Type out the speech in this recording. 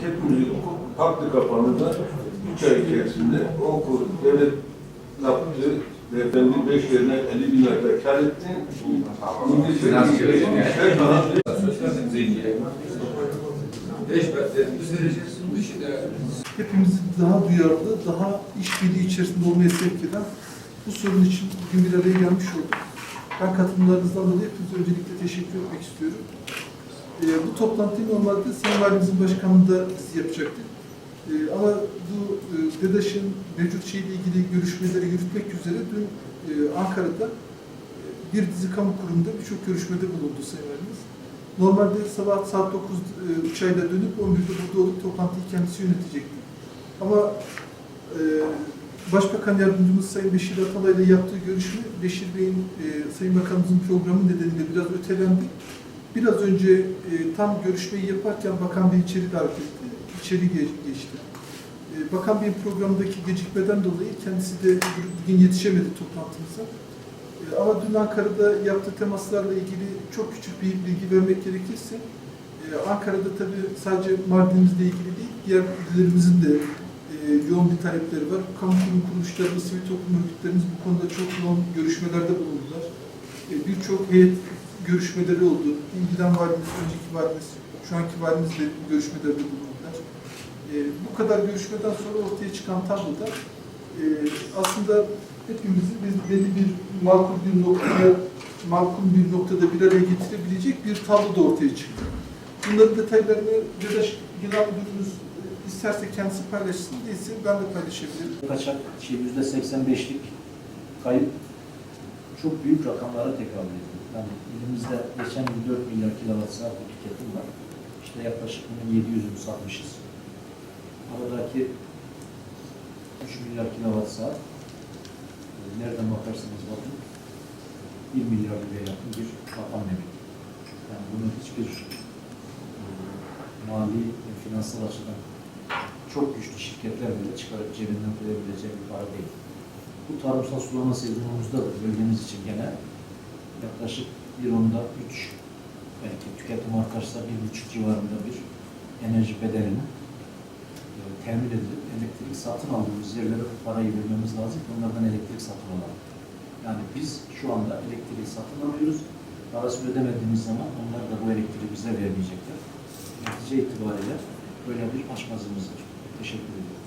hepimizin hakkı kapanında 3 ay içerisinde Onkur devlet yaptı. Beyefendi 5 yerine 50 bin lira kar etti. Hepimizi daha duyarlı, daha işbirliği içerisinde olmaya sevk eden bu sorun için bugün bir araya gelmiş olduk. Ben katılımlarınızdan dolayı hepinize öncelikle teşekkür etmek istiyorum. Bu toplantıyı normalde Sayın Valimizin başkanlığında biz yapacaktık. Ama bu DEDAŞ'ın mevcut şeyle ilgili görüşmeleri yürütmek üzere dün Ankara'da bir dizi kamu kurumunda birçok görüşmede bulundu Sayın Valimiz. Normalde sabah saat 9 uçağıyla dönüp 11'de burada olup toplantıyı kendisi yönetecekti. Ama Başbakan Yardımcımız Sayın Beşir Atalay ile yaptığı görüşme, Beşir Bey'in Sayın Bakanımızın programı nedeniyle biraz ötelendi. Biraz önce tam görüşmeyi yaparken Bakan Bey içeri davet etti. İçeri geçti. Bakan Bey'in programındaki gecikmeden dolayı kendisi de bugün yetişemedi toplantımıza. Ama dün Ankara'da yaptığı temaslarla ilgili çok küçük bir bilgi vermek gerekirse, Ankara'da tabii sadece Mardin'imizle ilgili değil, diğer illerimizin de yoğun bir talepleri var. Kamu kurum kuruluşları, sivil toplum örgütlerimiz bu konuda çok yoğun görüşmelerde bulundular. Birçok heyet görüşmeleri oldu. İlgiden valimiz, önceki valimiz, şu anki valimiz de görüşmelerde bulundular. Bu kadar görüşmeden sonra ortaya çıkan tabloda aslında hepimizi belli bir makul bir noktada bir araya getirebilecek bir tablo da ortaya çıktı. Bunların detaylarını DEDAŞ Genel Müdürümüz isterse kendisi paylaşsın, değilse ben de paylaşabilirim. Kaçak %85'lik kayıp çok büyük rakamlara tekabül ediyor. Yani elimizde geçen yıl 4 milyar kilowatt saat bir tüketim var. İşte yaklaşık bunun 700'ünü satmışız. Aradaki 3 milyar kilowatt saat nereden bakarsanız bakın 1 milyar liraya yakın bir rakam demek. Yani bunun hiçbir mali ve finansal açıdan çok güçlü şirketler bile çıkarıp cebinden koyabileceği bir para değil. Bu tarımsal sulama sezonumuzda da bölgemiz için gene yaklaşık 1.3 belki tüketim artarsa 1.5 civarında bir enerji bedelini temin edilip elektrik satın aldığımız yerlere bu parayı vermemiz lazım ki onlardan elektrik satın alalım. Yani biz şu anda elektriği satın alıyoruz. Parasını ödemediğimiz zaman onlar da bu elektriği bize vermeyecekler. Netice itibariyle böyle bir açmazımız var. Teşekkür ederim.